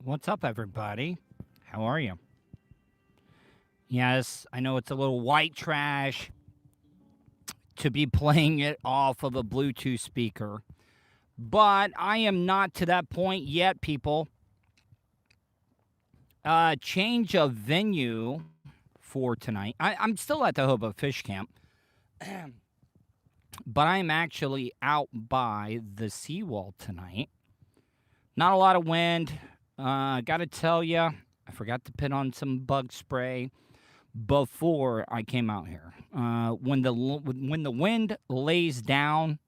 What's up, everybody? How are you? Yes, I know it's a little white trash to be playing it off of a Bluetooth speaker, but I am not to that point yet, people. Change of venue for tonight. I'm still at the Hobo Fish Camp, but I'm actually out by the seawall tonight. Not a lot of wind. Gotta tell you, I forgot to put on some bug spray before I came out here. When the wind lays down,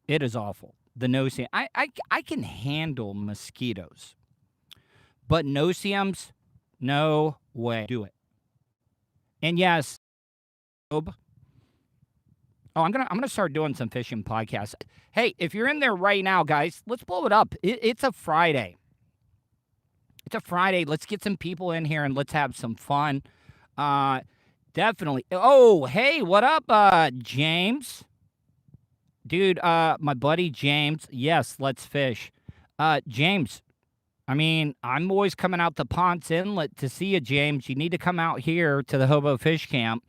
it is awful. The no-see, I can handle mosquitoes, but no-see-ums, no way. Do it. And yes, oh, I'm gonna start doing some fishing podcasts. Hey, if you're in there right now, guys, let's blow it up. It's a Friday. It's a Friday. Let's get some people in here and let's have some fun. Uh, Definitely. Oh, hey, what up, James? Dude, my buddy James. Yes, let's fish. James, I mean, I'm always coming out to Ponce Inlet to see you, James. You need to come out here to the Hobo Fish Camp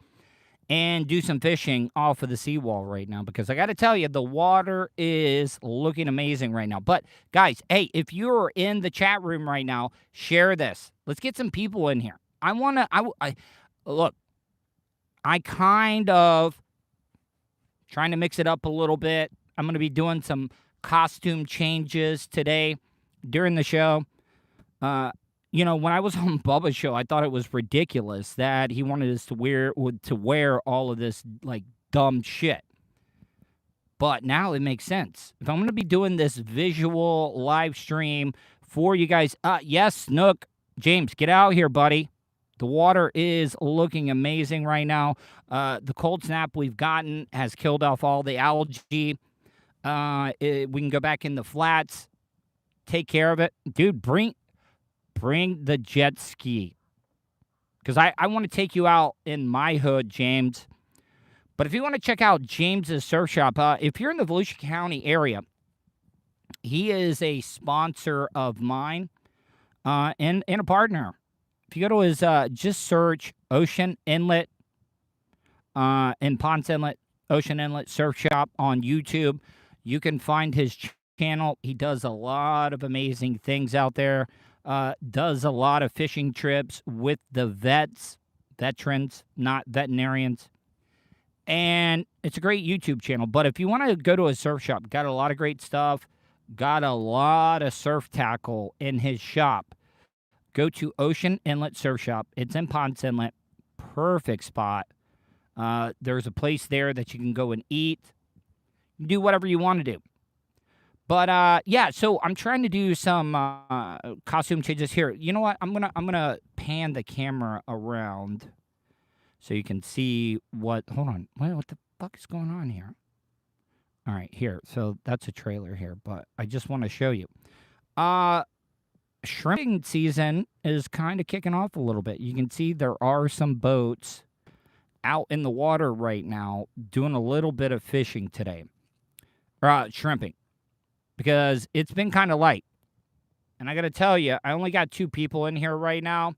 and do some fishing off of the seawall right now because I got to tell you, the water is looking amazing right now. But, guys, hey, if you're in the chat room right now, share this. Let's get some people in here. Look, I kind of trying to mix it up a little bit. I'm going to be doing some costume changes today during the show. When I was on Bubba's show, I thought it was ridiculous that he wanted us to wear all of this like dumb shit. But now it makes sense. If I'm going to be doing this visual live stream for you guys, yes, Snook, James, get out here, buddy. The water is looking amazing right now. The cold snap we've gotten has killed off all the algae. We can go back in the flats, take care of it. Dude, bring the jet ski. Because I want to take you out in my hood, James. But if you want to check out James's surf shop, if you're in the Volusia County area, he is a sponsor of mine and a partner. If you go to his, just search Ocean Inlet in Ponce Inlet, Ocean Inlet Surf Shop on YouTube. You can find his channel. He does a lot of amazing things out there. Does a lot of fishing trips with the veterans, not veterinarians. And it's a great YouTube channel. But if you want to go to his surf shop, got a lot of great stuff. Got a lot of surf tackle in his shop. Go to Ocean Inlet Surf Shop. It's in Ponce Inlet. Perfect spot. There's a place there that you can go and eat. Do whatever you want to do. But yeah, so I'm trying to do some costume changes here. You know what? I'm gonna pan the camera around so you can see what. Hold on. What the fuck is going on here? All right, here. So that's a trailer here, but I just want to show you. Shrimping season is kind of kicking off a little bit. You can see there are some boats out in the water right now doing a little bit of fishing today. Shrimping. Because it's been kind of light. And I got to tell you, I only got 2 people in here right now.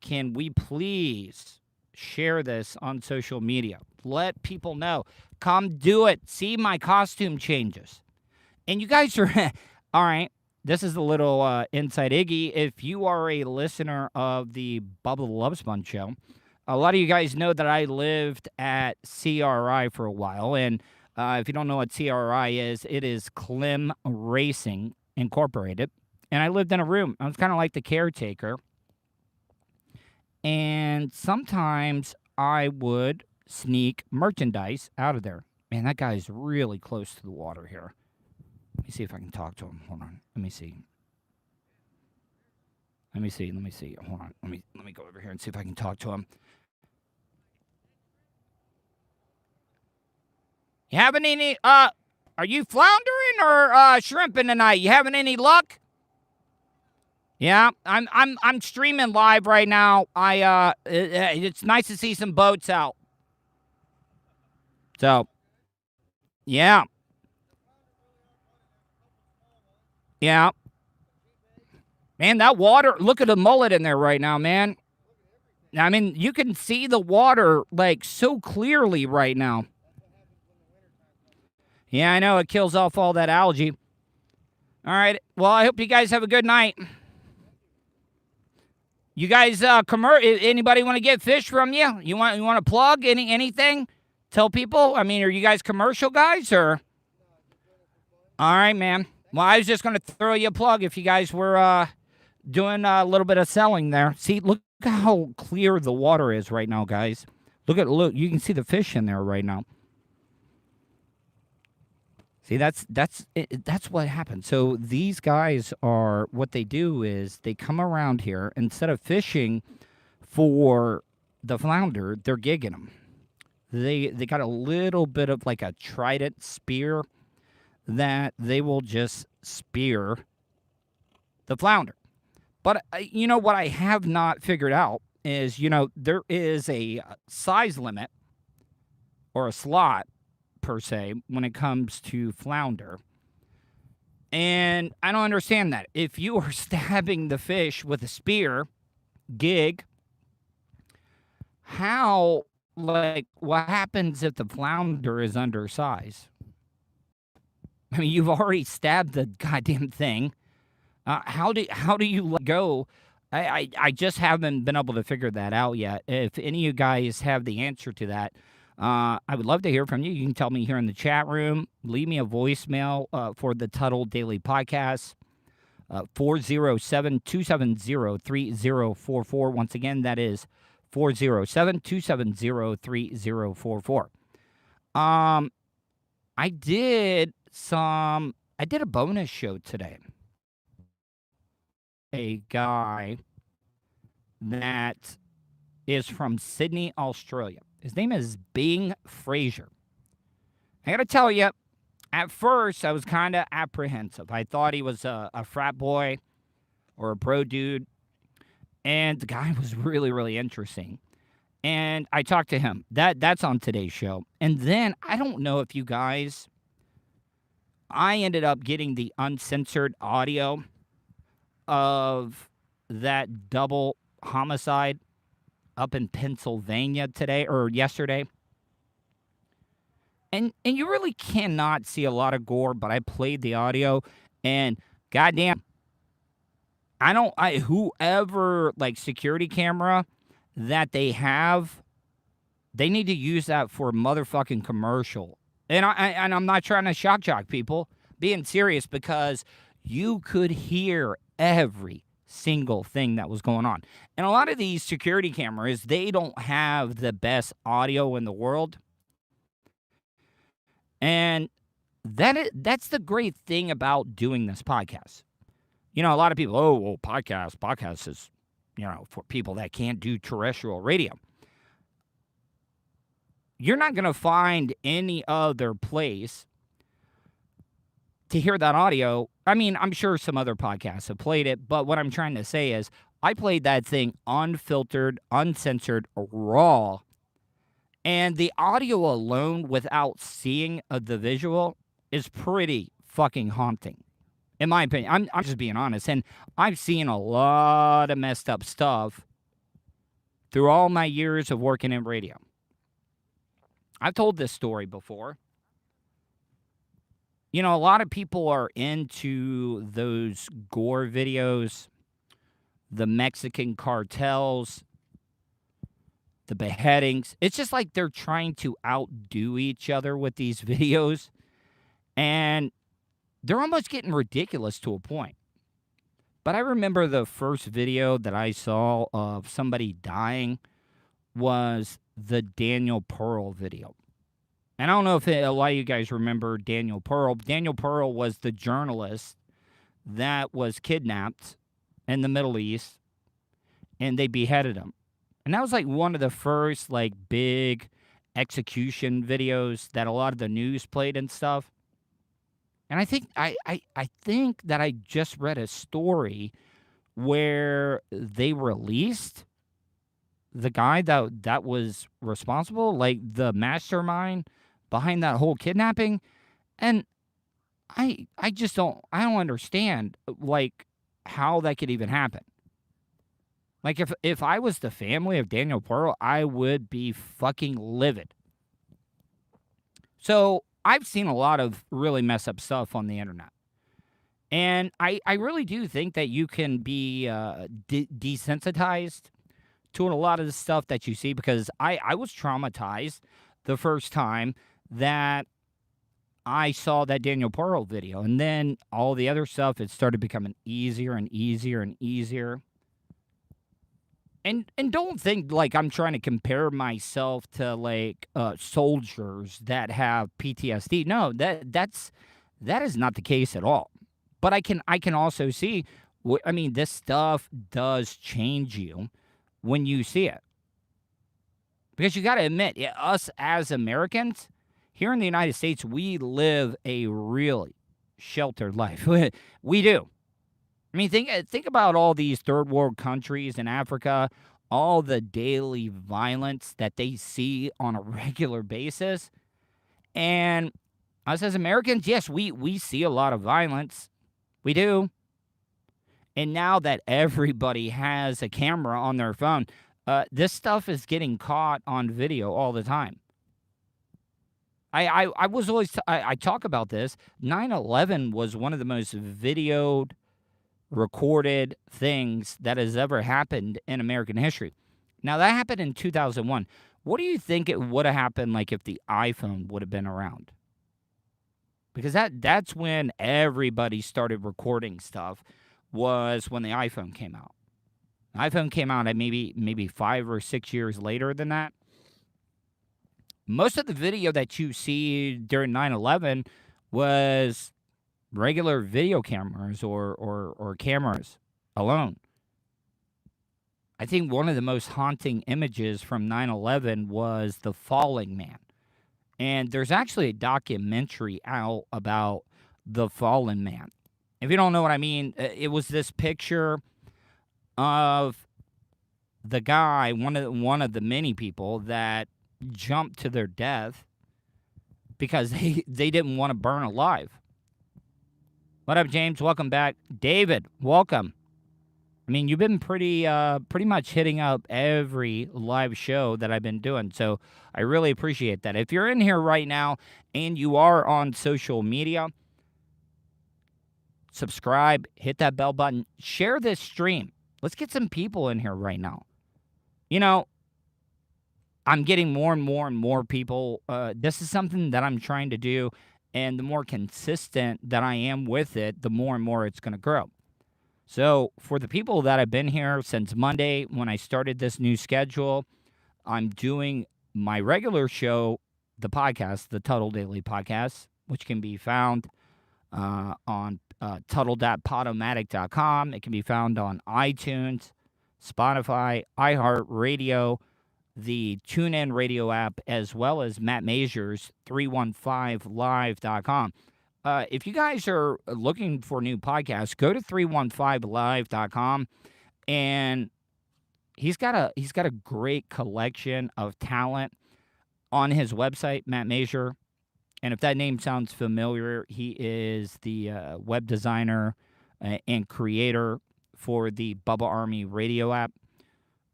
Can we please share this on social media? Let people know. Come do it. See my costume changes. And you guys are, all right. This is a little inside Iggy. If you are a listener of the Bubba the Love Sponge show, a lot of you guys know that I lived at CRI for a while. And if you don't know what CRI is, it is Clem Racing Incorporated. And I lived in a room. I was kind of like the caretaker. And sometimes I would sneak merchandise out of there. Man, that guy's really close to the water here. Let me see if I can talk to him. Hold on. Let me see. Hold on. Let me go over here and see if I can talk to him. You having any are you floundering or shrimping tonight? You having any luck? Yeah, I'm streaming live right now. It's nice to see some boats out. So, yeah. Yeah. Man, that water, look at the mullet in there right now, man. I mean, you can see the water like so clearly right now. Yeah, I know. It kills off all that algae. All right. Well, I hope you guys have a good night. You guys, anybody want to get fish from you? You want to plug anything? Tell people. I mean, are you guys commercial guys or? All right, man. Well, I was just going to throw you a plug if you guys were doing a little bit of selling there. See, look how clear the water is right now, guys. Look. You can see the fish in there right now. See, that's what happens. So these guys are, what they do is they come around here, instead of fishing for the flounder, they're gigging them. They got a little bit of like a trident spear that they will just spear the flounder. But you know what I have not figured out is, there is a size limit or a slot per se when it comes to flounder. And I don't understand that. If you are stabbing the fish with a spear, gig, what happens if the flounder is undersized? I mean, you've already stabbed the goddamn thing. How do you let go? I just haven't been able to figure that out yet. If any of you guys have the answer to that, I would love to hear from you. You can tell me here in the chat room. Leave me a voicemail for the Tuddle Daily Podcast, 407-270-3044. Once again, that is 407-270-3044. I did a bonus show today. A guy that is from Sydney, Australia. His name is Bing Fraser. I got to tell you, at first I was kind of apprehensive. I thought he was a frat boy or a bro dude. And the guy was really, really interesting. And I talked to him. That's on today's show. And then, I don't know if you guys, I ended up getting the uncensored audio of that double homicide up in Pennsylvania today or yesterday. And you really cannot see a lot of gore, but I played the audio and goddamn, whoever like security camera that they have, they need to use that for a motherfucking commercial. And I'm not trying to shock people, being serious, because you could hear every single thing that was going on. And a lot of these security cameras, they don't have the best audio in the world. And that's the great thing about doing this podcast. A lot of people, podcast is, for people that can't do terrestrial radio. You're not going to find any other place to hear that audio. I mean, I'm sure some other podcasts have played it, but what I'm trying to say is I played that thing unfiltered, uncensored, raw, and the audio alone without seeing the visual is pretty fucking haunting, in my opinion. I'm just being honest, and I've seen a lot of messed up stuff through all my years of working in radio. I've told this story before. A lot of people are into those gore videos, the Mexican cartels, the beheadings. It's just like they're trying to outdo each other with these videos. And they're almost getting ridiculous to a point. But I remember the first video that I saw of somebody dying was the Daniel Pearl video. And I don't know if a lot of you guys remember Daniel Pearl. Daniel Pearl was the journalist that was kidnapped in the Middle East, and they beheaded him. And that was like one of the first like big execution videos that a lot of the news played and stuff. And I think I think that I just read a story where they released the guy that was responsible, like the mastermind behind that whole kidnapping. And I don't understand. Like, how that could even happen. Like, if I was the family of Daniel Pearl, I would be fucking livid. So I've seen a lot of really messed up stuff on the internet. And I really do think that you can be desensitized to a lot of the stuff that you see, because I was traumatized the first time that I saw that Daniel Pearl video. And then all the other stuff, it started becoming easier and easier and easier. And don't think like I'm trying to compare myself to like soldiers that have PTSD. No, that is not the case at all. But I can also see. I mean, this stuff does change you when you see it, because you got to admit, us as Americans here in the United States, we live a really sheltered life. We do. I mean, think about all these third world countries in Africa, all the daily violence that they see on a regular basis. And us as Americans, yes, we see a lot of violence. We do. And now that everybody has a camera on their phone, this stuff is getting caught on video all the time. I was always, I talk about this. 9/11 was one of the most videoed, recorded things that has ever happened in American history. Now, that happened in 2001. What do you think it would have happened like if the iPhone would have been around? Because that's when everybody started recording stuff, was when the iPhone came out. The iPhone came out at maybe 5 or 6 years later than that. Most of the video that you see during 9/11 was regular video cameras or cameras alone. I think one of the most haunting images from 9/11 was the falling man. And there's actually a documentary out about the fallen man. If you don't know what I mean, it was this picture of the guy, one of the many people that jumped to their death because they didn't want to burn alive. What up, James? Welcome back. David, welcome. I mean, you've been pretty much hitting up every live show that I've been doing, so I really appreciate that. If you're in here right now and you are on social media, subscribe, hit that bell button, share this stream. Let's get some people in here right now. You know, I'm getting more and more and more people. This is something that I'm trying to do, and the more consistent that I am with it, the more and more it's going to grow. So for the people that have been here since Monday when I started this new schedule, I'm doing my regular show, the podcast, the Tuddle Daily Podcast, which can be found on tuddle.podomatic.com. It can be found on iTunes, Spotify, iHeartRadio, the TuneIn radio app, as well as Matt Mazur's 315live.com. If you guys are looking for new podcasts, go to 315live.com, and he's got a great collection of talent on his website, Matt Mazur. And if that name sounds familiar, he is the web designer and creator for the Bubba Army radio app.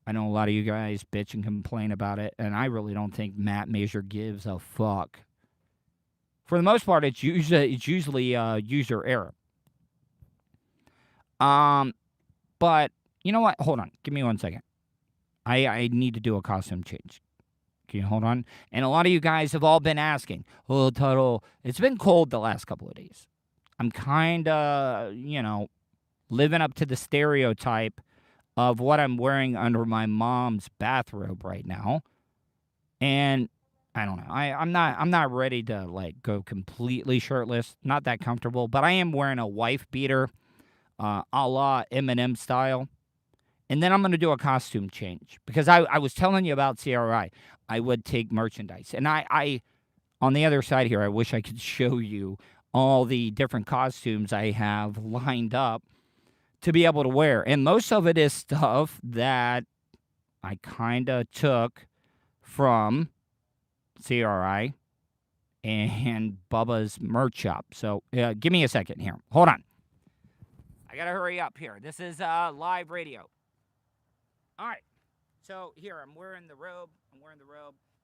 I know a lot of you guys bitch and complain about it, and I really don't think Matt Mazur gives a fuck. For the most part, it's usually user error. But you know what? Hold on. Give me 1 second. I need to do a costume change. Can you hold on? And a lot of you guys have all been asking, oh, Tuddle, it's been cold the last couple of days. I'm kind of, living up to the stereotype of what I'm wearing under my mom's bathrobe right now. And I don't know. I'm not ready to like go completely shirtless. Not that comfortable, but I am wearing a wife beater, a la Eminem style. And then I'm going to do a costume change because I was telling you about CRI. I would take merchandise. And I on the other side here, I wish I could show you all the different costumes I have lined up to be able to wear. And most of it is stuff that I kind of took from CRI and Bubba's merch shop. So give me a second here. Hold on. I got to hurry up here. This is live radio. All right. So here, I'm wearing the robe.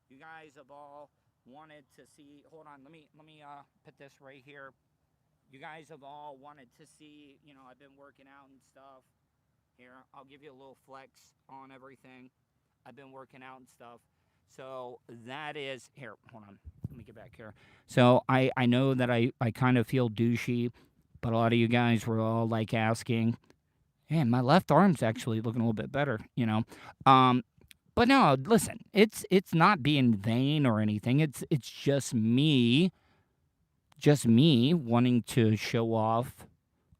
You guys have all wanted to see. Hold on. Let me put this right here. You guys have all wanted to see, I've been working out and stuff. Here, I'll give you a little flex on everything. I've been working out and stuff. So that is, here, hold on. Let me get back here. So I know that I kind of feel douchey, but a lot of you guys were all like asking, man, my left arm's actually looking a little bit better, But no, listen, it's not being vain or anything. It's just me wanting to show off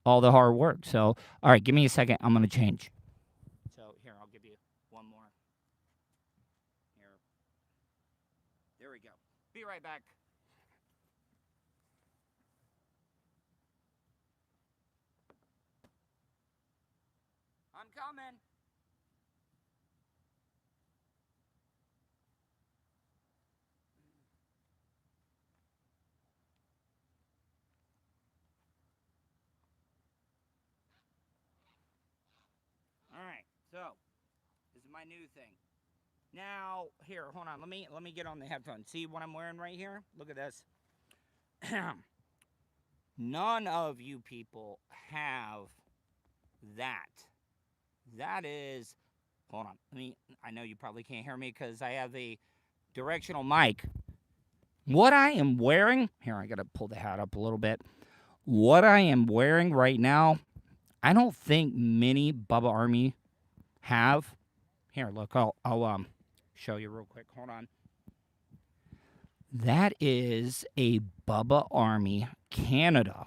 all the hard work. So, all right, give me a second. I'm going to change. So, here, I'll give you one more. Here. There we go. Be right back. I'm coming. All right, so this is my new thing. Now, here, hold on. Let me get on the headphones. See what I'm wearing right here? Look at this. None of you people have that. That is, hold on. I know you probably can't hear me because I have a directional mic. What I am wearing, here, I got to pull the hat up a little bit. What I am wearing right now, I don't think many Bubba Army have. Here, look, I'll show you real quick. Hold on. That is a Bubba Army Canada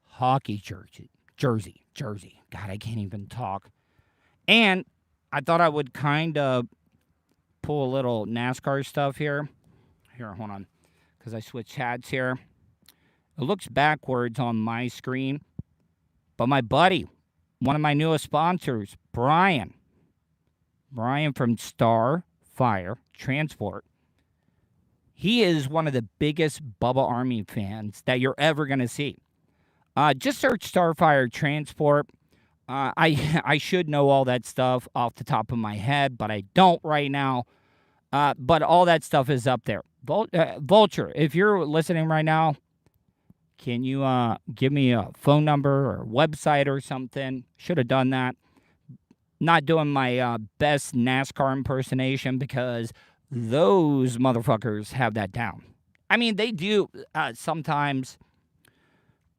hockey jersey. God, I can't even talk. And I thought I would kind of pull a little NASCAR stuff here. Here, hold on, because I switched hats here. It looks backwards on my screen, but my buddy, one of my newest sponsors, Brian from Starfire Transport, he is one of the biggest Bubba Army fans that you're ever going to see. Just search Starfire Transport. I should know all that stuff off the top of my head, but I don't right now. But all that stuff is up there. Vulture, if you're listening right now, can you give me a phone number or website or something? Should have done that. Not doing my best NASCAR impersonation because those motherfuckers have that down. I mean, they do sometimes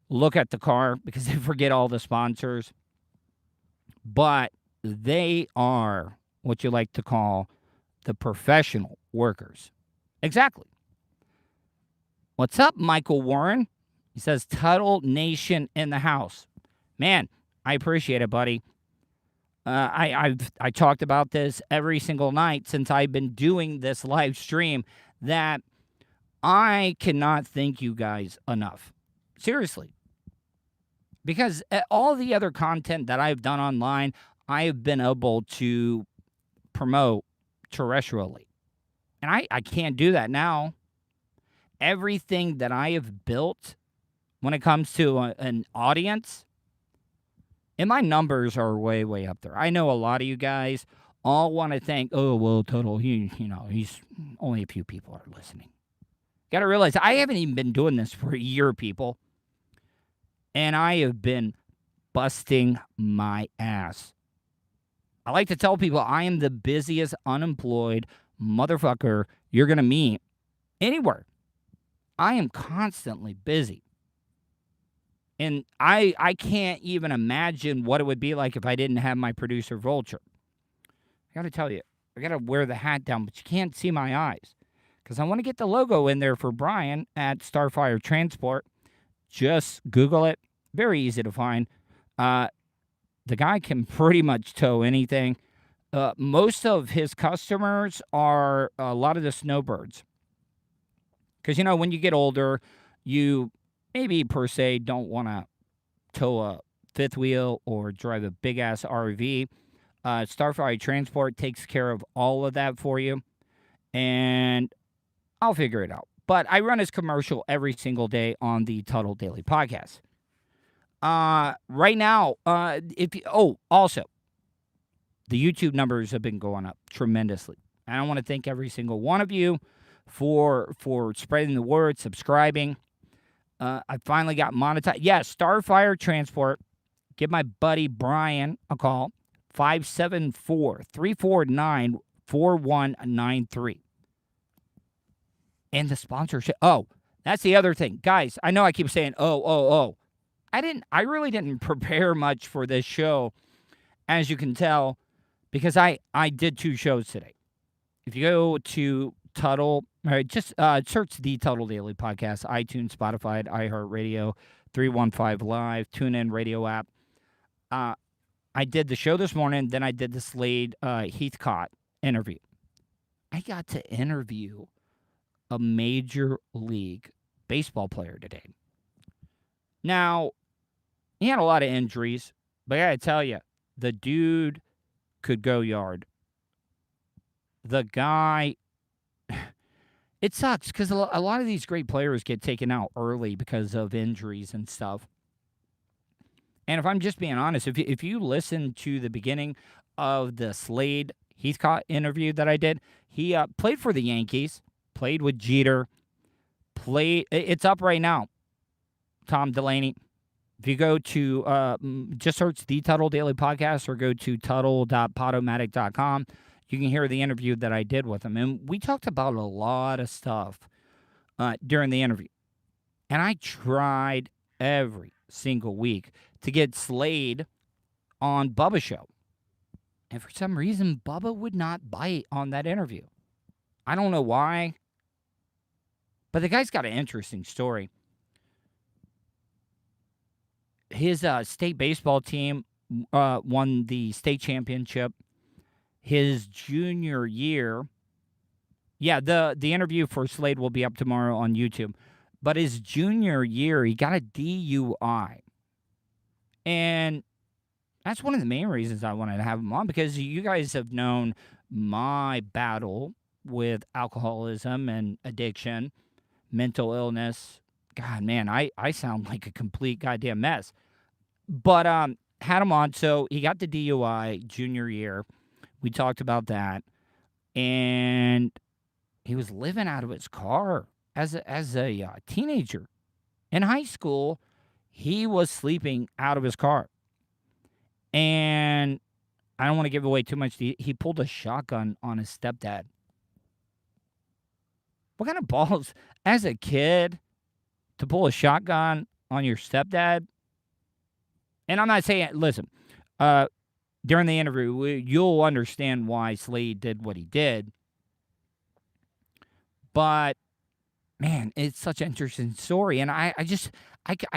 look at the car because they forget all the sponsors. But they are what you like to call the professional workers. Exactly. What's up, Michael Warren? He says, Tuddle Nation in the house. Man, I appreciate it, buddy. I talked about this every single night since I've been doing this live stream that I cannot thank you guys enough. Seriously. Because all the other content that I've done online, I have been able to promote terrestrially. And I can't do that now. Everything that I have built when it comes to an audience, and my numbers are way, way up there. I know a lot of you guys all want to think, oh, well, Tuddle, he's only a few people are listening. Got to realize I haven't even been doing this for a year, people. And I have been busting my ass. I like to tell people I am the busiest unemployed motherfucker you're going to meet anywhere. I am constantly busy. And I can't even imagine what it would be like if I didn't have my producer, Vulture. I got to tell you, I got to wear the hat down, but you can't see my eyes. Because I want to get the logo in there for Brian at Starfire Transport. Just Google it. Very easy to find. The guy can pretty much tow anything. Most of his customers are a lot of the snowbirds. Because, when you get older, you maybe per se don't want to tow a fifth wheel or drive a big-ass RV. Starfire Transport takes care of all of that for you. And I'll figure it out. But I run his commercial every single day on the Tuddle Daily Podcast. Right now, also, the YouTube numbers have been going up tremendously. And I want to thank every single one of you for spreading the word, subscribing. I finally got monetized. Yes, Starfire Transport. Give my buddy Brian a call. 574-349-4193. And the sponsorship. Oh, that's the other thing. Guys, I know I keep saying, oh. I really didn't prepare much for this show, as you can tell, because I did 2 shows today. If you go to Tuddle, right, just search the Tuddle Daily Podcast, iTunes, Spotify, iHeartRadio, 315 Live, TuneIn Radio app. I did the show this morning, then I did the Slade Heathcote interview. I got to interview a Major League Baseball player today. Now, he had a lot of injuries, but I got to tell you, the dude could go yard. The guy, it sucks because a lot of these great players get taken out early because of injuries and stuff. And if I'm just being honest, if you listen to the beginning of the Slade Heathcote interview that I did, he played for the Yankees, played with Jeter, it's up right now, Tom Delaney. If you go to, just search the Tuddle Daily Podcast or go to tuddle.podomatic.com, you can hear the interview that I did with him. And we talked about a lot of stuff during the interview. And I tried every single week to get Slade on Bubba's show. And for some reason, Bubba would not bite on that interview. I don't know why. But the guy's got an interesting story. His state baseball team won the state championship his junior year. Yeah, the interview for Slade will be up tomorrow on YouTube. But his junior year, he got a DUI. And that's one of the main reasons I wanted to have him on, because you guys have known my battle with alcoholism and addiction, mental illness. God, man, I sound like a complete goddamn mess. But had him on, so he got the DUI junior year. We talked about that. And he was living out of his car as a teenager. In high school, he was sleeping out of his car. And I don't want to give away too much. He pulled a shotgun on his stepdad. What kind of balls, as a kid, to pull a shotgun on your stepdad? And I'm not saying, listen, during the interview, you'll understand why Slade did what he did. But, man, it's such an interesting story. And I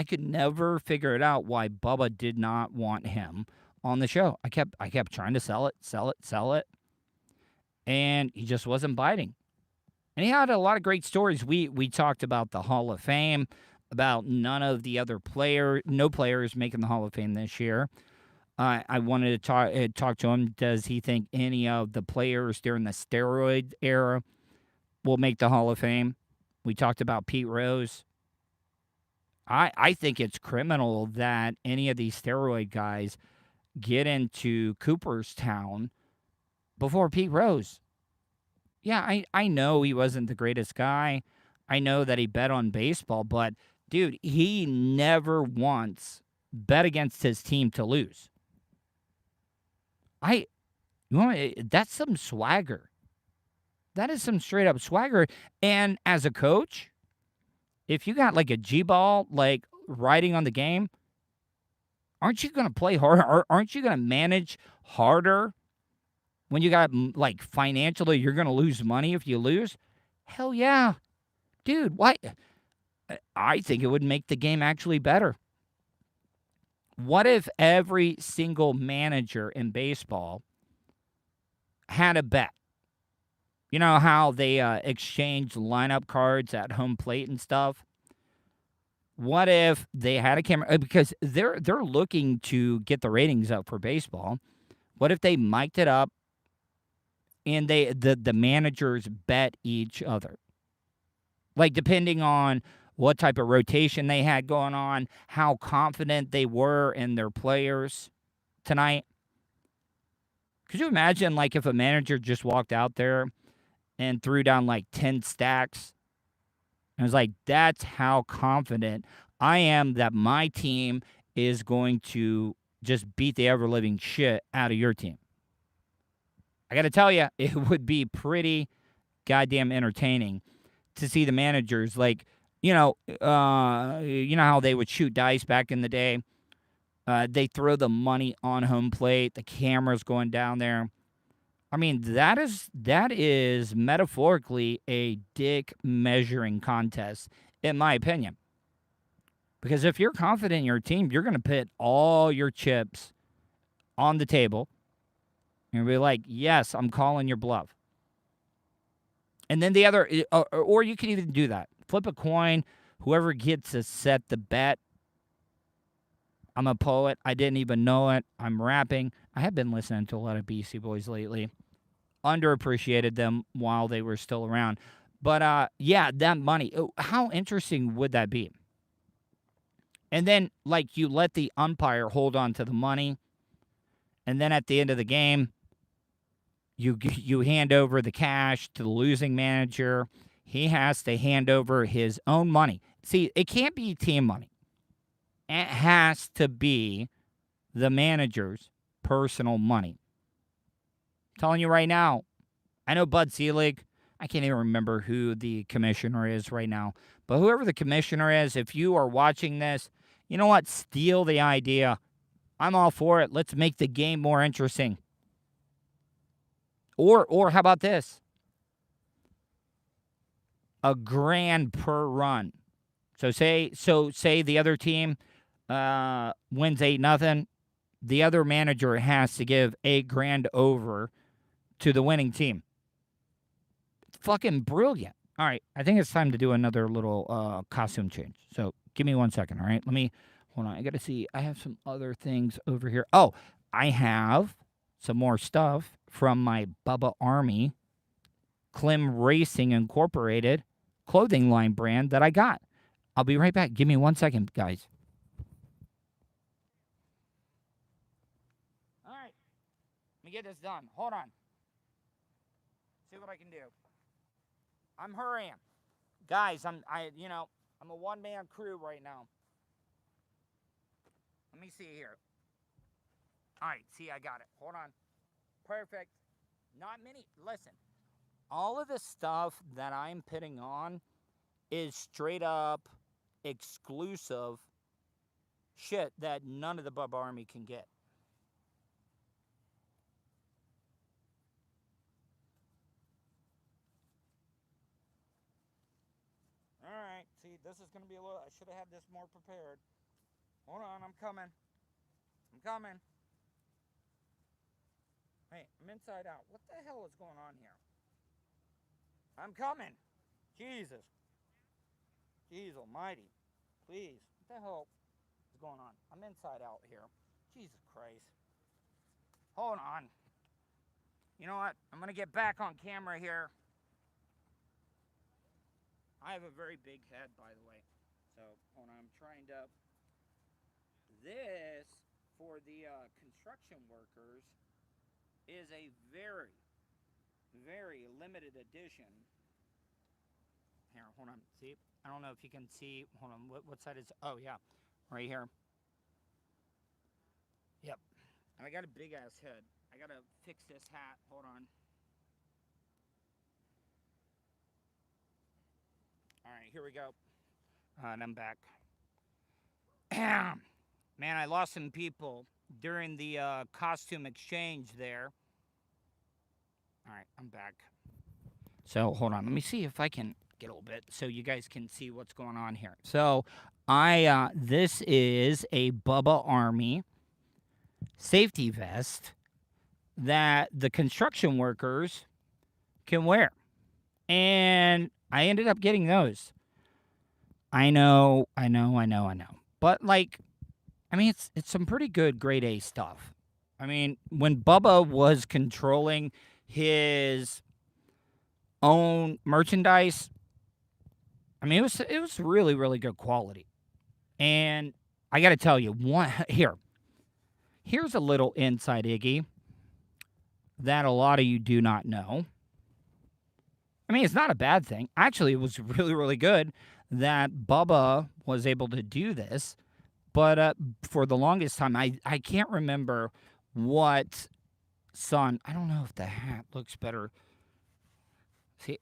could never figure it out why Bubba did not want him on the show. I kept trying to sell it. And he just wasn't biting. And he had a lot of great stories. We talked about the Hall of Fame, about none of the other no players making the Hall of Fame this year. I wanted to talk to him. Does he think any of the players during the steroid era will make the Hall of Fame? We talked about Pete Rose. I think it's criminal that any of these steroid guys get into Cooperstown before Pete Rose. Yeah, I know he wasn't the greatest guy. I know that he bet on baseball, but, dude, he never once bet against his team to lose. That's some swagger. That is some straight up swagger. And as a coach, if you got like a G-ball, like riding on the game, aren't you going to play harder? Aren't you going to manage harder when you got, like, financially, you're going to lose money if you lose? Hell yeah. Dude, why? I think it would make the game actually better. What if every single manager in baseball had a bet? You know how they exchange lineup cards at home plate and stuff? What if they had a camera? Because they're looking to get the ratings up for baseball. What if they mic'd it up and the managers bet each other? Like, depending on what type of rotation they had going on, how confident they were in their players tonight. Could you imagine, like, if a manager just walked out there and threw down like 10 stacks and was like, that's how confident I am that my team is going to just beat the ever living shit out of your team? I got to tell you, it would be pretty goddamn entertaining to see the managers, like, you know how they would shoot dice back in the day. They throw the money on home plate, the camera's going down there. I mean, that is metaphorically a dick measuring contest, in my opinion. Because if you're confident in your team, you're going to put all your chips on the table and be like, yes, I'm calling your bluff. And then the other, or you can even do that. Flip a coin. Whoever gets to set the bet. I'm a poet. I didn't even know it. I'm rapping. I have been listening to a lot of BC Boys lately. Underappreciated them while they were still around. But, yeah, that money. How interesting would that be? And then, like, you let the umpire hold on to the money. And then at the end of the game, you hand over the cash to the losing manager. He has to hand over his own money. See, it can't be team money. It has to be the manager's personal money. I'm telling you right now, I know Bud Selig. I can't even remember who the commissioner is right now. But whoever the commissioner is, if you are watching this, you know what? Steal the idea. I'm all for it. Let's make the game more interesting. Or how about this? $1,000 per run. So say the other team wins 8-0. The other manager has to give $8,000 over to the winning team. It's fucking brilliant. All right, I think it's time to do another little costume change. So give me 1 second, all right? Hold on. I got to see. I have some other things over here. Oh, I have some more stuff from my Bubba Army Klim Racing Incorporated clothing line brand that I got. I'll be right back. Give me 1 second, guys. All right. Let me get this done. Hold on. See what I can do. I'm hurrying. Guys, I'm a one-man crew right now. Let me see here. All right, see, I got it. Hold on. Perfect. Not many. Listen, all of the stuff that I'm putting on is straight up exclusive shit that none of the Bubba Army can get. All right, see, this is going to be a little, I should have had this more prepared. Hold on, I'm coming. Hey, I'm inside out. What the hell is going on here? I'm coming. Jesus. Jeez almighty. Please. What the hell is going on? I'm inside out here. Jesus Christ. Hold on. You know what? I'm going to get back on camera here. I have a very big head, by the way. So, hold on. I'm trying to... This, for the construction workers, is a very, very limited edition. Here, hold on. See? I don't know if you can see. Hold on. What side is... Oh, yeah. Right here. Yep. And I got a big-ass head. I got to fix this hat. Hold on. All right, here we go. And I'm back. Man, I lost some people during the costume exchange there. All right, I'm back. So, hold on. Let me see if I can get a little bit so you guys can see what's going on here. So, this is a Bubba Army safety vest that the construction workers can wear. And I ended up getting those. I know. But, like, I mean, it's some pretty good grade A stuff. I mean, when Bubba was controlling his own merchandise, I mean, it was really, really good quality. And I got to tell you, here's a little inside Iggy that a lot of you do not know. I mean, it's not a bad thing. Actually, it was really, really good that Bubba was able to do this. But for the longest time, I can't remember what son. I don't know if the hat looks better. See,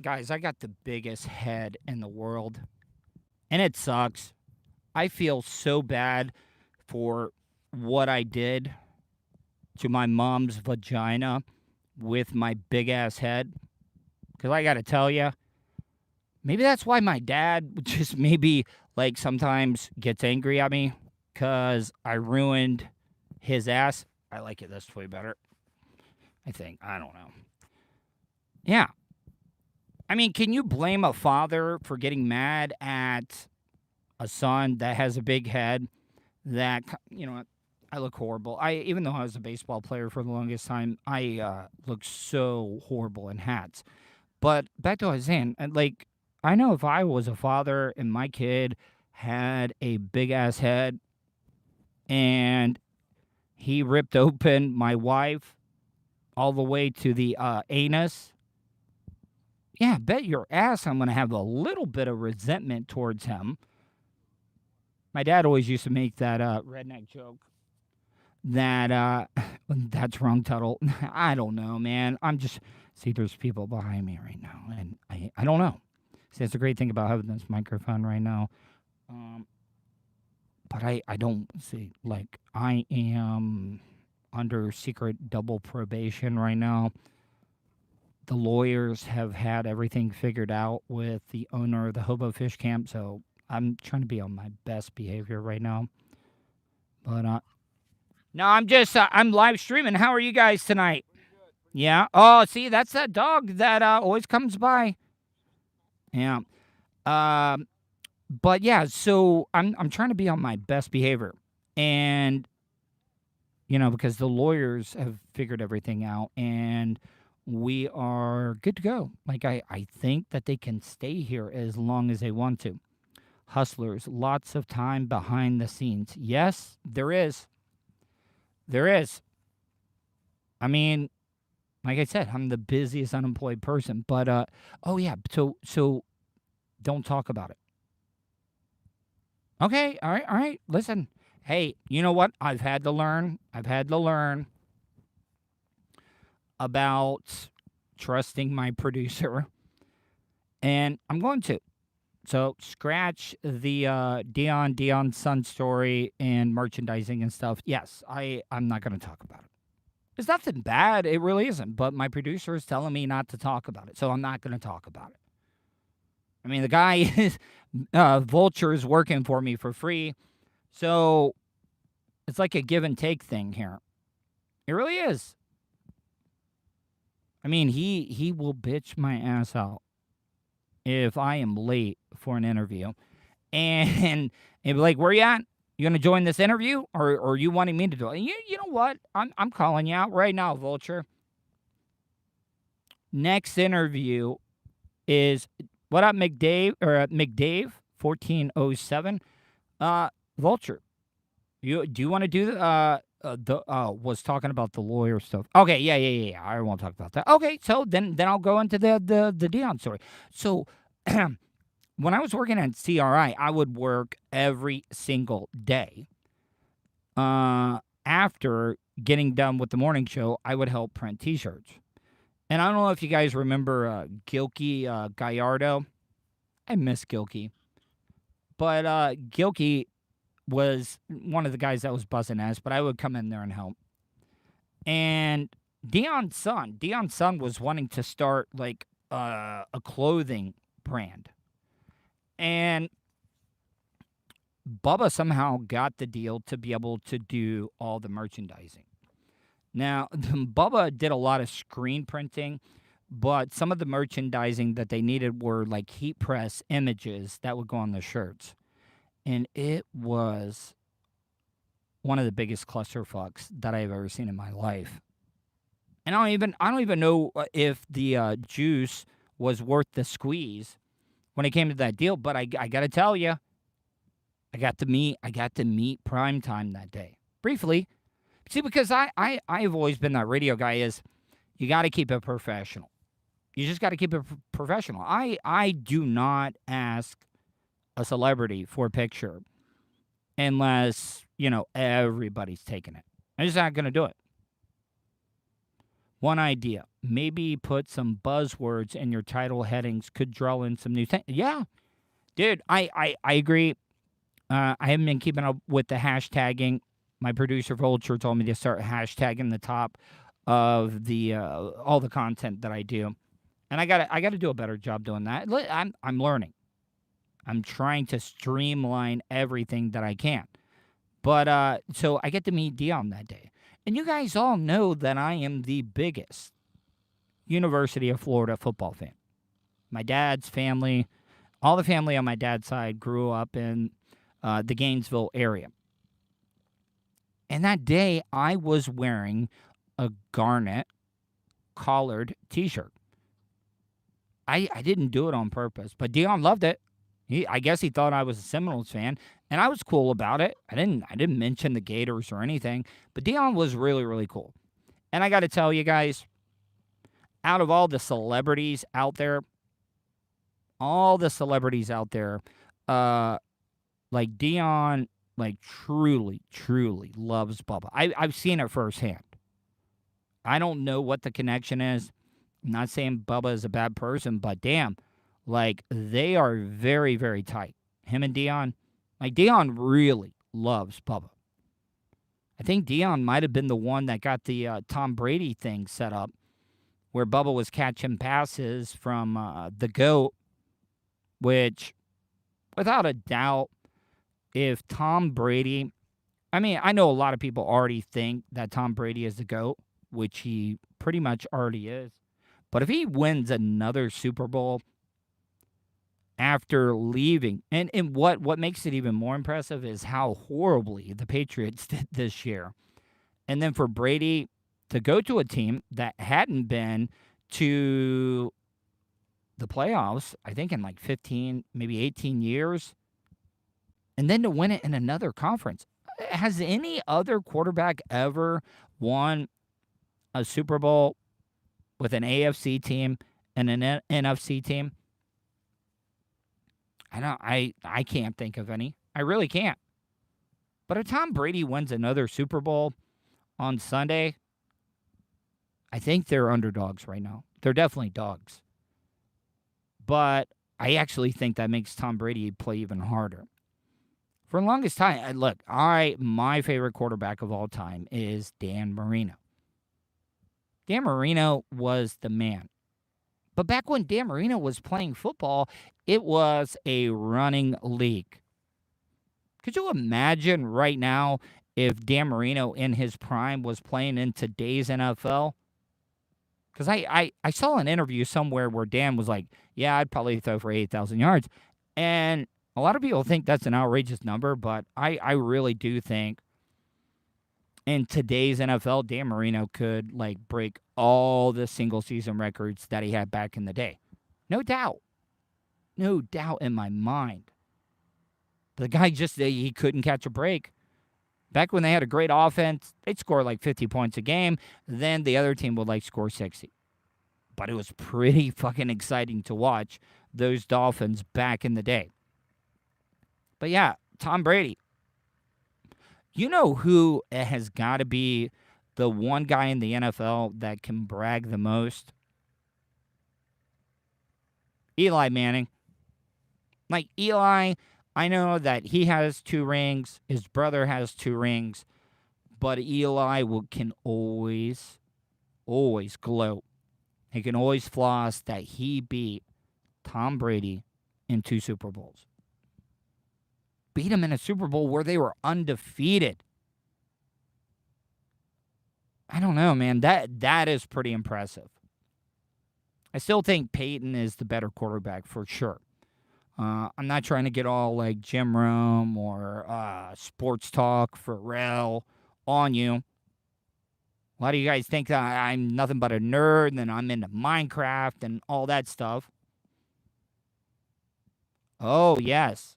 guys, I got the biggest head in the world, and it sucks. I feel so bad for what I did to my mom's vagina with my big ass head. Because I got to tell you, maybe that's why my dad just maybe like sometimes gets angry at me because I ruined his ass. I like it this way better. I think. I don't know. Yeah. I mean, can you blame a father for getting mad at a son that has a big head that, I look horrible. Even though I was a baseball player for the longest time, I look so horrible in hats. But back to what I was saying, I know if I was a father and my kid had a big ass head and he ripped open my wife all the way to the anus, yeah, bet your ass I'm going to have a little bit of resentment towards him. My dad always used to make that redneck joke that that's wrong, Tuddle. I don't know, man. See, there's people behind me right now, and I don't know. See, that's the great thing about having this microphone right now. But I don't see, I am under secret double probation right now. The lawyers have had everything figured out with the owner of the Hobo Fish Camp, so I'm trying to be on my best behavior right now. But, no, I'm live streaming. How are you guys tonight? Yeah. Oh, see, that's that dog that always comes by. Yeah. But yeah, so I'm trying to be on my best behavior, and because the lawyers have figured everything out, and we are good to go. I think that they can stay here as long as they want to. Hustlers, lots of time behind the scenes. Yes, there is. There is. I mean, like I said, I'm the busiest unemployed person. But oh yeah, so don't talk about it. Okay, all right. Listen, hey, you know what? I've had to learn about trusting my producer, and I'm going to. So scratch the Dion Sun story and merchandising and stuff. Yes, I'm not going to talk about it. It's nothing bad. It really isn't. But my producer is telling me not to talk about it, so I'm not going to talk about it. I mean, the guy is Vulture is working for me for free, so it's like a give and take thing here. It really is. I mean, he will bitch my ass out if I am late for an interview, and he'll be like, "Where you at? You gonna join this interview, or are you wanting me to do it?" You know what? I'm calling you out right now, Vulture. Next interview is what up, McDave 1407. Vulture, do you want to do was talking about the lawyer stuff? Okay, yeah. I won't talk about that. Okay, so then I'll go into the Dion story. So when I was working at CRI, I would work every single day. After getting done with the morning show, I would help print T-shirts. And I don't know if you guys remember Gilkey Gallardo. I miss Gilkey. But Gilkey was one of the guys that was buzzing ass, but I would come in there and help. And Dion Sun was wanting to start a clothing brand. And Bubba somehow got the deal to be able to do all the merchandising. Now, Bubba did a lot of screen printing, but some of the merchandising that they needed were heat press images that would go on the shirts. And it was one of the biggest clusterfucks that I've ever seen in my life. And I don't even know if the juice was worth the squeeze when it came to that deal. But I got to tell you, I got to meet Primetime that day briefly. See, because I've always been that radio guy. Is you got to keep it professional. You just got to keep it professional. I do not ask a celebrity for a picture unless, everybody's taking it. I'm just not going to do it. One idea, maybe put some buzzwords in your title headings, could draw in some new things. Yeah, dude, I agree. I haven't been keeping up with the hashtagging. My producer Vulture told me to start hashtagging the top of the all the content that I do. And I got to do a better job doing that. I'm learning. I'm trying to streamline everything that I can. But so I get to meet Dion that day. And you guys all know that I am the biggest University of Florida football fan. My dad's family, all the family on my dad's side grew up in the Gainesville area. And that day I was wearing a garnet collared t-shirt. I didn't do it on purpose, but Dion loved it. I guess he thought I was a Seminoles fan, and I was cool about it. I didn't mention the Gators or anything, but Dion was really, really cool. And I got to tell you guys, out of all the celebrities out there, like Dion, like truly, truly loves Bubba. I've seen it firsthand. I don't know what the connection is. I'm not saying Bubba is a bad person, but damn, like they are very, very tight. Him and Dion, like Dion really loves Bubba. I think Dion might have been the one that got the Tom Brady thing set up, where Bubba was catching passes from the GOAT, which, without a doubt, if Tom Brady, I mean, I know a lot of people already think that Tom Brady is the GOAT, which he pretty much already is. But if he wins another Super Bowl after leaving, and what makes it even more impressive is how horribly the Patriots did this year. And then for Brady to go to a team that hadn't been to the playoffs, I think in like 15, maybe 18 years, and then to win it in another conference. Has any other quarterback ever won a Super Bowl with an AFC team and an NFC team? I can't think of any. I really can't. But if Tom Brady wins another Super Bowl on Sunday, I think they're underdogs right now. They're definitely dogs. But I actually think that makes Tom Brady play even harder. For the longest time, look, my favorite quarterback of all time is Dan Marino. Dan Marino was the man. But back when Dan Marino was playing football, it was a running league. Could you imagine right now if Dan Marino in his prime was playing in today's NFL? Because I saw an interview somewhere where Dan was like, yeah, I'd probably throw for 8,000 yards. And a lot of people think that's an outrageous number, but I really do think in today's NFL, Dan Marino could like break all the single season records that he had back in the day. No doubt. No doubt in my mind. The guy he couldn't catch a break. Back when they had a great offense, they'd score like 50 points a game. Then the other team would like score 60. But it was pretty fucking exciting to watch those Dolphins back in the day. But yeah, Tom Brady. You know who has got to be the one guy in the NFL that can brag the most? Eli Manning. Like Eli, I know that he has 2 rings. His brother has 2 rings. But Eli can always gloat. He can always floss that he beat Tom Brady in 2 Super Bowls. Beat him in a Super Bowl where they were undefeated. I don't know, man. That is pretty impressive. I still think Peyton is the better quarterback for sure. I'm not trying to get all like Jim Rome or Sports Talk Pharrell on you. A lot of you guys think that I'm nothing but a nerd and I'm into Minecraft and all that stuff. Oh, yes.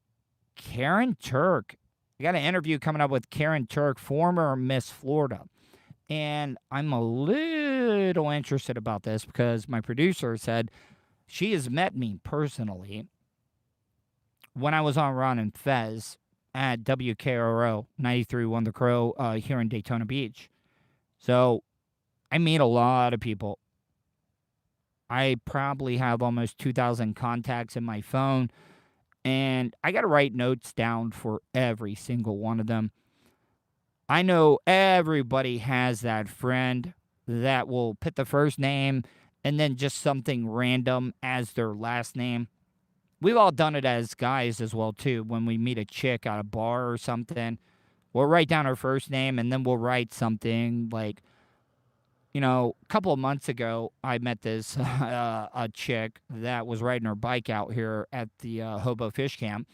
Karen Turk. I got an interview coming up with Karen Turk, former Miss Florida. And I'm a little interested about this because my producer said she has met me personally when I was on Ron and Fez at WKRO 93.1 The Crow here in Daytona Beach. So I meet a lot of people. I probably have almost 2,000 contacts in my phone, and I got to write notes down for every single one of them. I know everybody has that friend that will put the first name and then just something random as their last name. We've all done it as guys as well too. When we meet a chick at a bar or something, we'll write down her first name and then we'll write something like, a couple of months ago, I met this a chick that was riding her bike out here at the Hobo Fish Camp,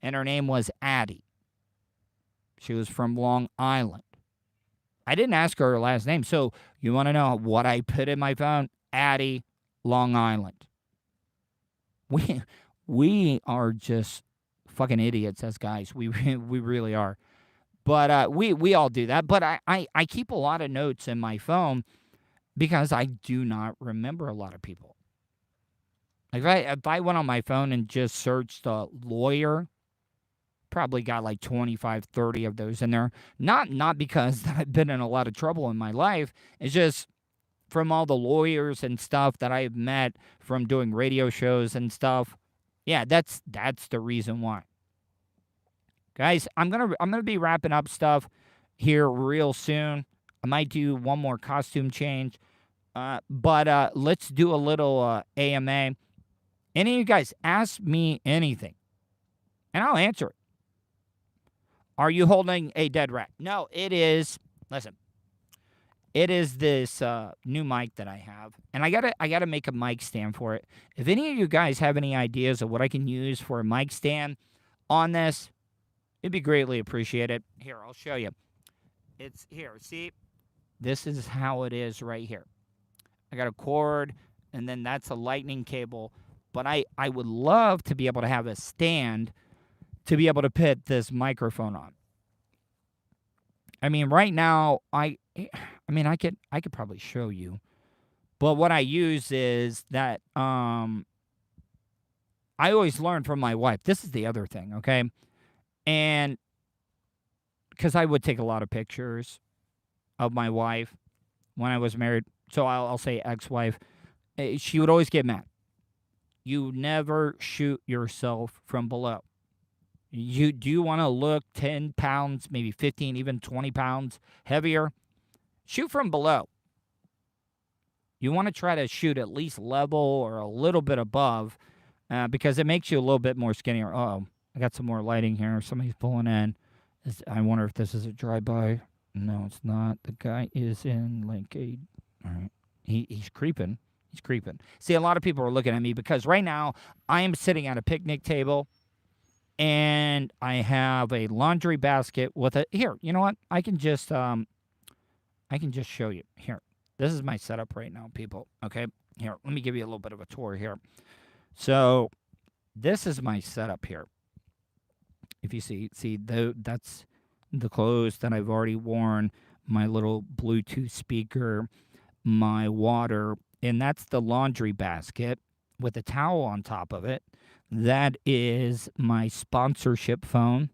and her name was Addie. She was from Long Island. I didn't ask her last name, so you want to know what I put in my phone? Addie, Long Island. We are just fucking idiots as guys. We really are. But we all do that. But I keep a lot of notes in my phone because I do not remember a lot of people. Like if I went on my phone and just searched lawyer, probably got like 25, 30 of those in there. Not because I've been in a lot of trouble in my life. It's just from all the lawyers and stuff that I've met from doing radio shows and stuff. Yeah, that's the reason why. Guys, I'm gonna be wrapping up stuff here real soon. I might do one more costume change. But let's do a little AMA. Any of you guys ask me anything, and I'll answer it. Are you holding a dead rat? No, it is. Listen, it is this new mic that I have, and I gotta make a mic stand for it. If any of you guys have any ideas of what I can use for a mic stand on this, it'd be greatly appreciated. Here, I'll show you. It's here. See, this is how it is right here. I got a cord, and then that's a lightning cable. But I would love to be able to have a stand to be able to put this microphone on. I mean, right now, I could probably show you. But what I use is that I always learn from my wife. This is the other thing, okay? And because I would take a lot of pictures of my wife when I was married. So I'll say ex-wife. She would always get mad. You never shoot yourself from below. Do you want to look 10 pounds, maybe 15, even 20 pounds heavier? Shoot from below. You want to try to shoot at least level or a little bit above because it makes you a little bit more skinnier. Oh, I got some more lighting here. Somebody's pulling in. I wonder if this is a drive-by. No, it's not. The guy is in like a... All right. He's creeping. He's creeping. See, a lot of people are looking at me because right now I am sitting at a picnic table and I have a laundry basket with a... Here, you know what? I can just show you. Here. This is my setup right now, people. Okay? Here, let me give you a little bit of a tour here. So, this is my setup here. If you see, that's the clothes that I've already worn, my little Bluetooth speaker, my water, and that's the laundry basket with a towel on top of it. That is my sponsorship phone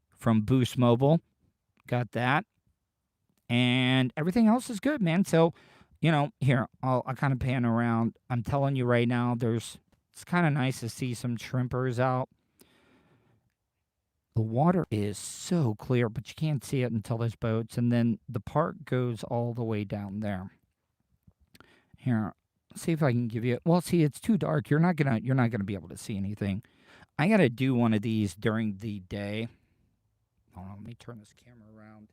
from Boost Mobile. Got that. And everything else is good, man. So, here, I'll kind of pan around. I'm telling you right now, it's kind of nice to see some shrimpers out. The water is so clear, but you can't see it until there's boats. And then the park goes all the way down there. Here, see if I can give you... Well, see, it's too dark. You're not gonna be able to see anything. I got to do one of these during the day. Hold on, let me turn this camera around.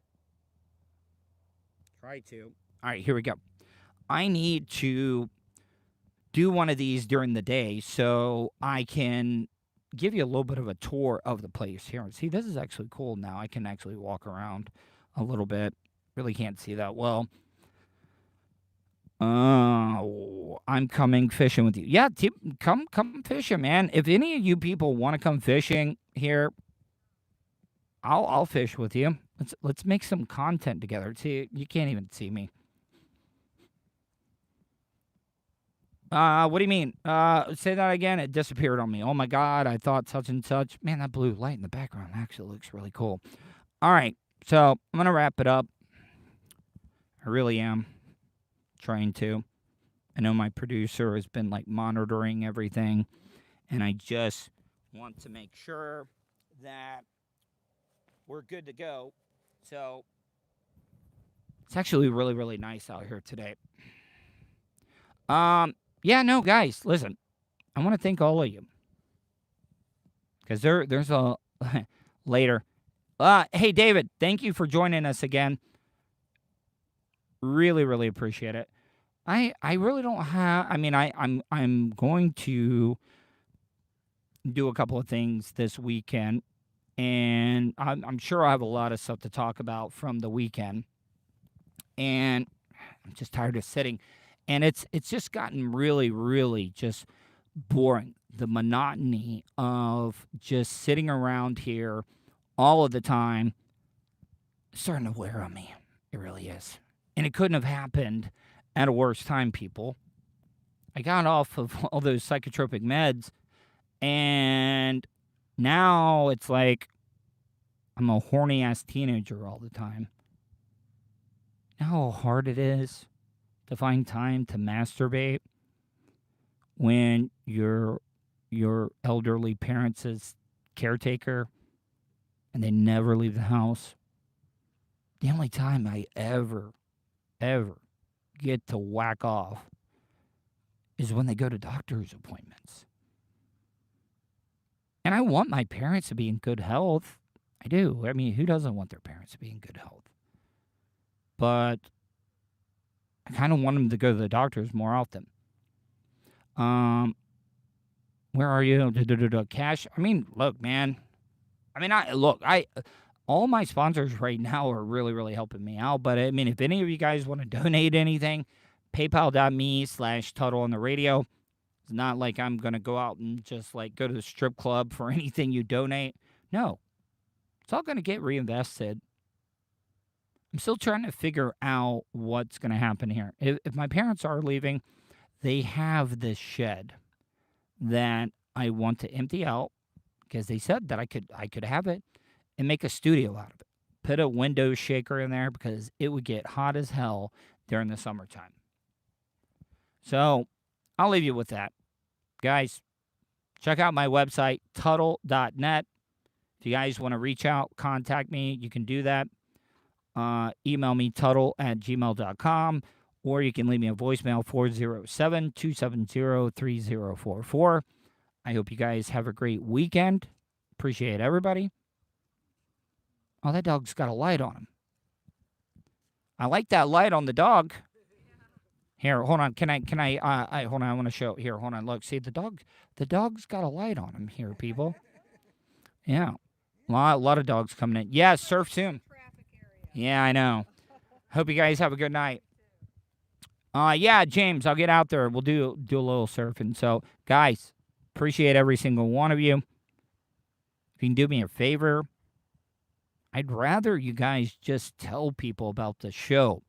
Try to. All right, here we go. I need to do one of these during the day so I can give you a little bit of a tour of the place here. See, this is actually cool now. I can actually walk around a little bit. Really can't see that well. I'm coming fishing with you. Yeah, come fishing, man. If any of you people want to come fishing here, I'll fish with you. Let's make some content together. See, you can't even see me. What do you mean? Say that again. It disappeared on me. Oh my God, I thought such and such. Man, that blue light in the background actually looks really cool. All right, so I'm gonna wrap it up. I really am trying to. I know my producer has been like monitoring everything, and I just want to make sure that we're good to go. So it's actually really, really nice out here today. Yeah, no, guys, listen. I want to thank all of you because there's a later. Hey, David, thank you for joining us again. Really, really appreciate it. I really don't have. I mean, I'm going to do a couple of things this weekend, and I'm sure I have a lot of stuff to talk about from the weekend. And I'm just tired of sitting, and it's just gotten really, really just boring. The monotony of just sitting around here all of the time is starting to wear on me. It really is, and it couldn't have happened at a worse time, people. I got off of all those psychotropic meds, and now it's like I'm a horny ass teenager all the time. You know how hard it is to find time to masturbate when your elderly parents' caretaker and they never leave the house. The only time I ever get to whack off is when they go to doctor's appointments. And I want my parents to be in good health. I do. I mean, who doesn't want their parents to be in good health? But I kind of want them to go to the doctors more often. Where are you? Cash. I mean, look, man. I mean, all my sponsors right now are really, really helping me out. But I mean, if any of you guys want to donate anything, PayPal.me/Tuddle on the radio. It's not like I'm gonna go out and just like go to the strip club for anything you donate. No, it's all gonna get reinvested. I'm still trying to figure out what's gonna happen here. If my parents are leaving, they have this shed that I want to empty out because they said that I could have it and make a studio out of it. Put a window shaker in there because it would get hot as hell during the summertime. So I'll leave you with that. Guys, check out my website, Tuddle.net. If you guys want to reach out, contact me, you can do that. Email me, Tuddle@gmail.com, or you can leave me a voicemail, 407-270-3044. I hope you guys have a great weekend. Appreciate everybody. Oh, that dog's got a light on him. I like that light on the dog. Here, hold on. Can I hold on, I want to show. Here, hold on. Look, see the dog's got a light on him here, people. Yeah. A lot of dogs coming in. Yeah, surf soon. Yeah, I know. Hope you guys have a good night. Yeah, James, I'll get out there. We'll do a little surfing. So, guys, appreciate every single one of you. If you can do me a favor, I'd rather you guys just tell people about the show.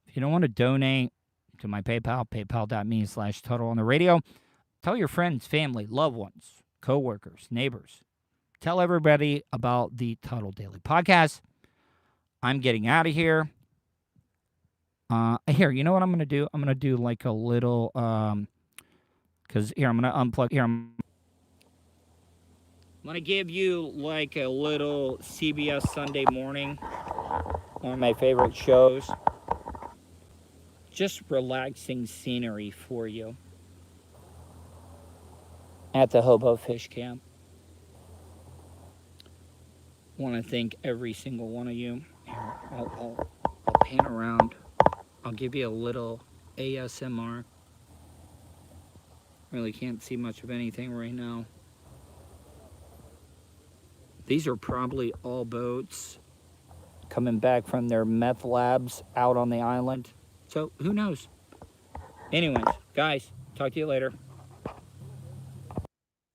If you don't want to donate to my PayPal, paypal.me/Tuddle on the radio, tell your friends, family, loved ones, coworkers, neighbors. Tell everybody about the Tuddle Daily Podcast. I'm getting out of here. Here, you know what I'm going to do? I'm going to do like a little, because here, I'm going to unplug. Here, I'm going to give you like a little CBS Sunday Morning, one of my favorite shows. Just relaxing scenery for you at the Hobo Fish Camp. Want to thank every single one of you. Here, I'll pan around. I'll give you a little ASMR. Really can't see much of anything right now. These are probably all boats coming back from their meth labs out on the island. So who knows? Anyways, guys, talk to you later.